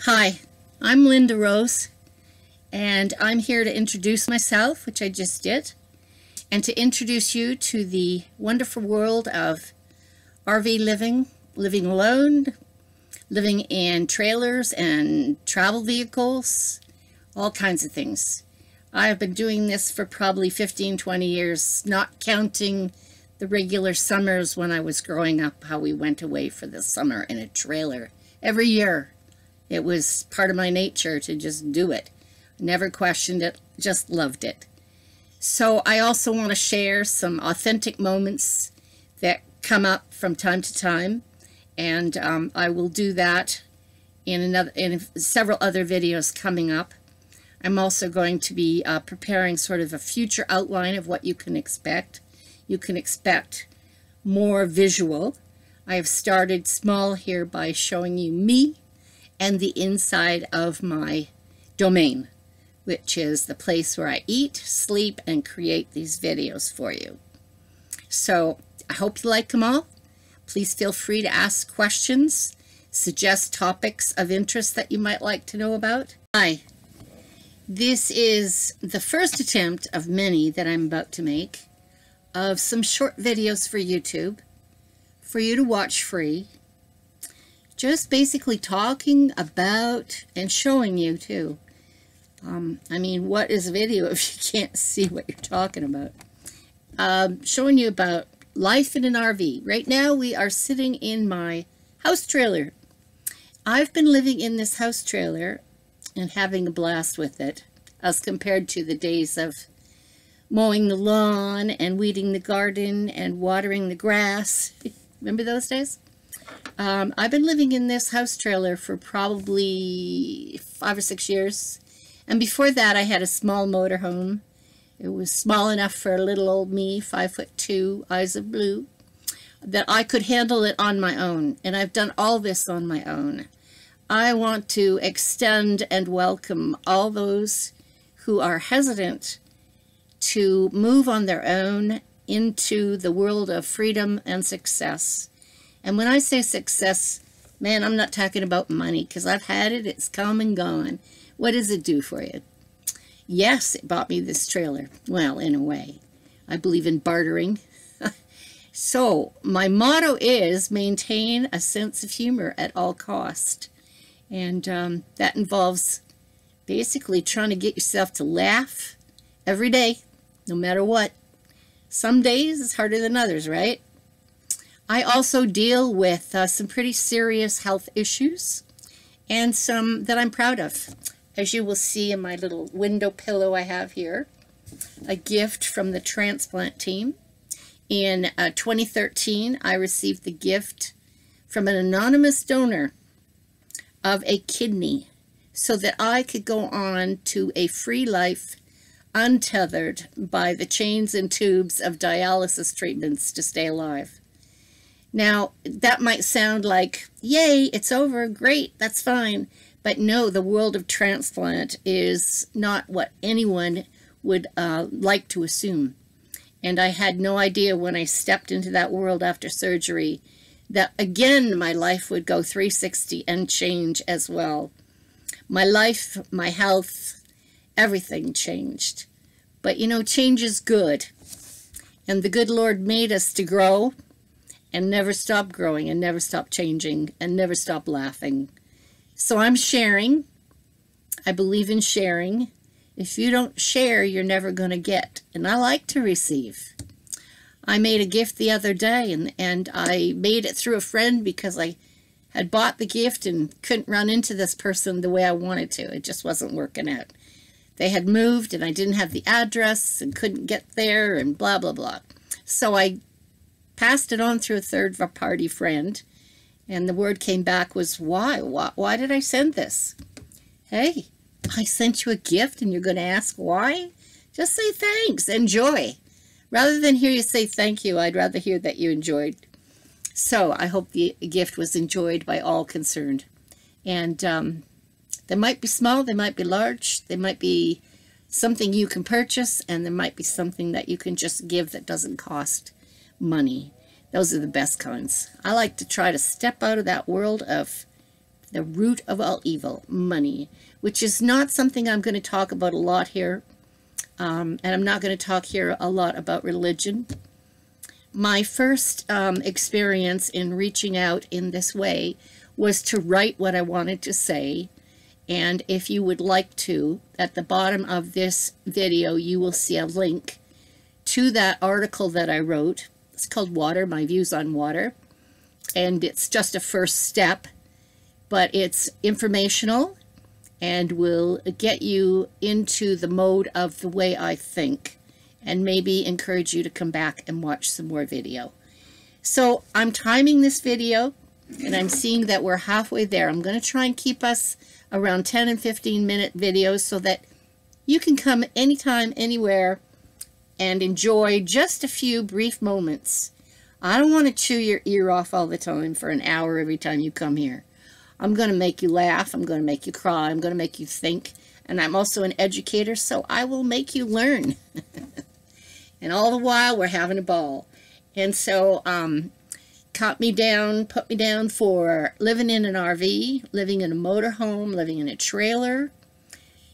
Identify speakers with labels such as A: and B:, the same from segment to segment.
A: Hi, I'm Linda Rose, and I'm here to introduce myself, which I just did, and to introduce you to the wonderful world of RV living, living alone, living in trailers and travel vehicles, all kinds of things. I've been doing this for probably 15, 20 years, not counting the regular summers when I was growing up, how we went away for the summer in a trailer every year. It was part of my nature to just do it. Never questioned it, just loved it. So I also want to share some authentic moments that come up from time to time, and I will do that in several other videos coming up. I'm also going to be preparing sort of a future outline of what you can expect. You can expect more visual. I have started small here by showing you me and the inside of my domain, which is the place where I eat, sleep, and create these videos for you. So I hope you like them all. Please feel free to ask questions, suggest topics of interest that you might like to know about. Hi, this is the first attempt of many that I'm about to make of some short videos for YouTube for you to watch free. Just basically talking about and showing you too. I mean, what is a video if you can't see what you're talking about? Showing you about life in an RV. Right now we are sitting in my house trailer. I've been living in this house trailer and having a blast with it as compared to the days of mowing the lawn and weeding the garden and watering the grass. Remember those days? I've been living in this house trailer for probably 5 or 6 years. And before that, I had a small motorhome. It was small enough for a little old me, 5'2", eyes of blue, that I could handle it on my own. And I've done all this on my own. I want to extend and welcome all those who are hesitant to move on their own into the world of freedom and success. And when I say success, man, I'm not talking about money, because I've had it, it's come and gone. What does it do for you? Yes, it bought me this trailer. Well, in a way. I believe in bartering. So, my motto is maintain a sense of humor at all cost. And that involves basically trying to get yourself to laugh every day, no matter what. Some days it's harder than others, right? I also deal with some pretty serious health issues, and some that I'm proud of. As you will see in my little window pillow I have here, a gift from the transplant team. In 2013, I received the gift from an anonymous donor of a kidney so that I could go on to a free life untethered by the chains and tubes of dialysis treatments to stay alive. Now, that might sound like, yay, it's over, great, that's fine. But no, the world of transplant is not what anyone would like to assume. And I had no idea when I stepped into that world after surgery that, again, my life would go 360 and change as well. My life, my health, everything changed. But, you know, change is good. And the good Lord made us to grow and never stop growing and never stop changing and never stop laughing. So I'm sharing. I believe in sharing. If you don't share, you're never going to get. And I like to receive. I made a gift the other day, and I made it through a friend because I had bought the gift and couldn't run into this person the way I wanted to. It just wasn't working out. They had moved, and I didn't have the address and couldn't get there and blah, blah, blah. So I passed it on through a third-party friend, and the word came back was, why did I send this? Hey, I sent you a gift and you're going to ask why? Just say thanks, enjoy. Rather than hear you say thank you, I'd rather hear that you enjoyed. So I hope the gift was enjoyed by all concerned. And they might be small, they might be large, they might be something you can purchase, and there might be something that you can just give that doesn't cost money. Those are the best kinds. I like to try to step out of that world of the root of all evil, money, which is not something I'm going to talk about a lot here. And I'm not going to talk here a lot about religion. My first experience in reaching out in this way was to write what I wanted to say. And if you would like to, at the bottom of this video, you will see a link to that article that I wrote. It's called Water, My Views on Water. And it's just a first step, but it's informational and will get you into the mode of the way I think, and maybe encourage you to come back and watch some more video. So I'm timing this video, and I'm seeing that we're halfway there. I'm going to try and keep us around 10 and 15 minute videos so that you can come anytime, anywhere, and enjoy just a few brief moments. I don't want to chew your ear off all the time for an hour every time you come here. I'm going to make you laugh. I'm going to make you cry. I'm going to make you think. And I'm also an educator, so I will make you learn. And all the while, we're having a ball. And so, put me down for living in an RV, living in a motorhome, living in a trailer,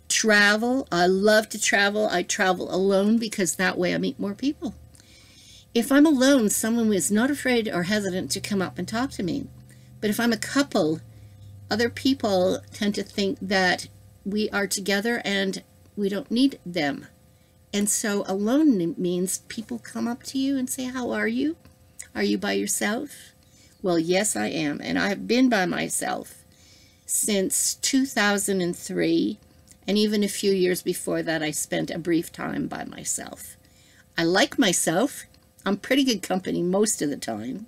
A: travel. I love to travel. I travel alone because that way I meet more people. If I'm alone, someone is not afraid or hesitant to come up and talk to me. But if I'm a couple, other people tend to think that we are together and we don't need them. And so alone means people come up to you and say, how are you? Are you by yourself? Well, yes, I am. And I've been by myself since 2003. And even a few years before that, I spent a brief time by myself. I like myself. I'm pretty good company most of the time.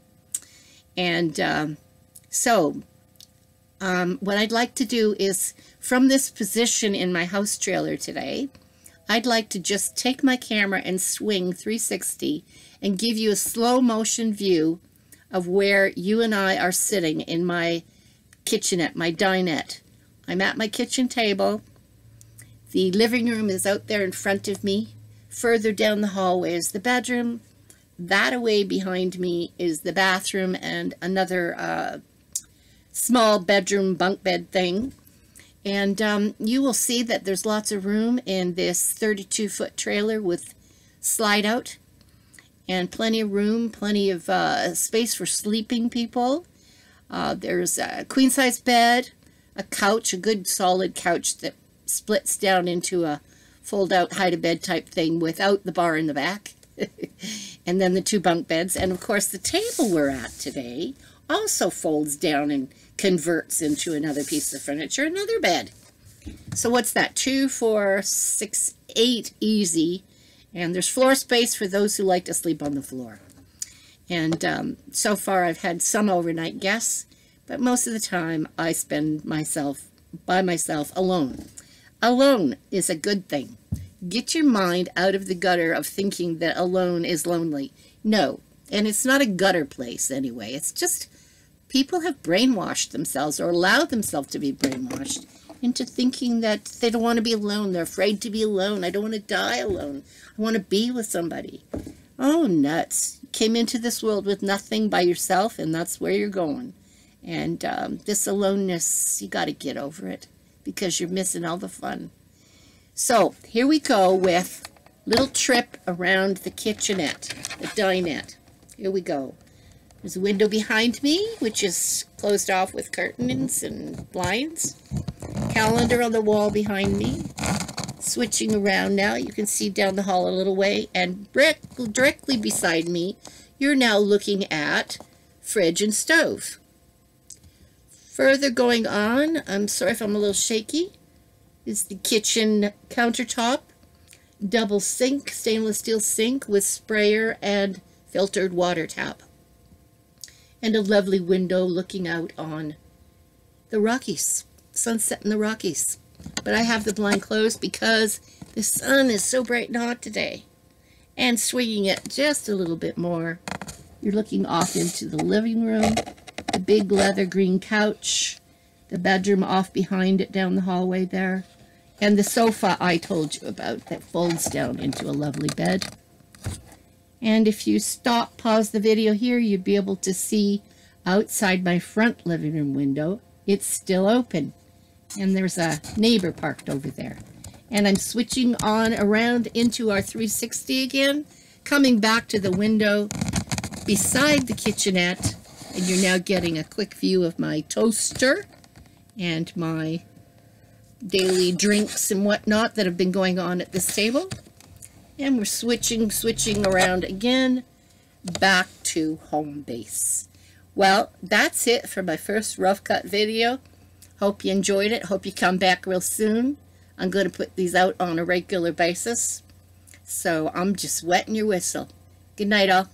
A: And what I'd like to do is, from this position in my house trailer today, I'd like to just take my camera and swing 360 and give you a slow motion view of where you and I are sitting in my kitchenette, my dinette. I'm at my kitchen table. The living room is out there in front of me. Further down the hallway is the bedroom. That away behind me is the bathroom and another small bedroom bunk bed thing. And you will see that there's lots of room in this 32-foot trailer with slide out, and plenty of room, plenty of space for sleeping people. There's a queen-size bed, a couch, a good solid couch that splits down into a fold-out hide-a-bed type thing without the bar in the back. And then the 2 bunk beds. And of course the table we're at today also folds down and converts into another piece of furniture, another bed. So what's that? 2, 4, 6, 8 easy. And there's floor space for those who like to sleep on the floor. And so far I've had some overnight guests, but most of the time I spend by myself alone. Alone is a good thing. Get your mind out of the gutter of thinking that alone is lonely. No, and it's not a gutter place anyway. It's just people have brainwashed themselves, or allowed themselves to be brainwashed into thinking that they don't want to be alone. They're afraid to be alone. I don't want to die alone. I want to be with somebody. Oh, nuts. You came into this world with nothing by yourself, and that's where you're going. And this aloneness, you got to get over it because you're missing all the fun. So here we go with a little trip around the kitchenette, the dinette. Here we go. There's a window behind me, which is closed off with curtains and blinds. Calendar on the wall behind me. Switching around now, you can see down the hall a little way, and directly beside me, you're now looking at fridge and stove. Further going on, I'm sorry if I'm a little shaky, is the kitchen countertop, double sink, stainless steel sink with sprayer and filtered water tap, and a lovely window looking out on the Rockies, sunset in the Rockies. But I have the blind closed because the sun is so bright and hot today. And swinging it just a little bit more, you're looking off into the living room, the big leather green couch, the bedroom off behind it down the hallway there, and the sofa I told you about that folds down into a lovely bed. And if you pause the video here, you'd be able to see outside my front living room window it's still open. And there's a neighbor parked over there. And I'm switching on around into our 360 again, coming back to the window beside the kitchenette, and you're now getting a quick view of my toaster and my daily drinks and whatnot that have been going on at this table. And we're switching around again, back to home base. Well, that's it for my first rough cut video. Hope you enjoyed it. Hope you come back real soon. I'm going to put these out on a regular basis. So I'm just wetting your whistle. Good night, all.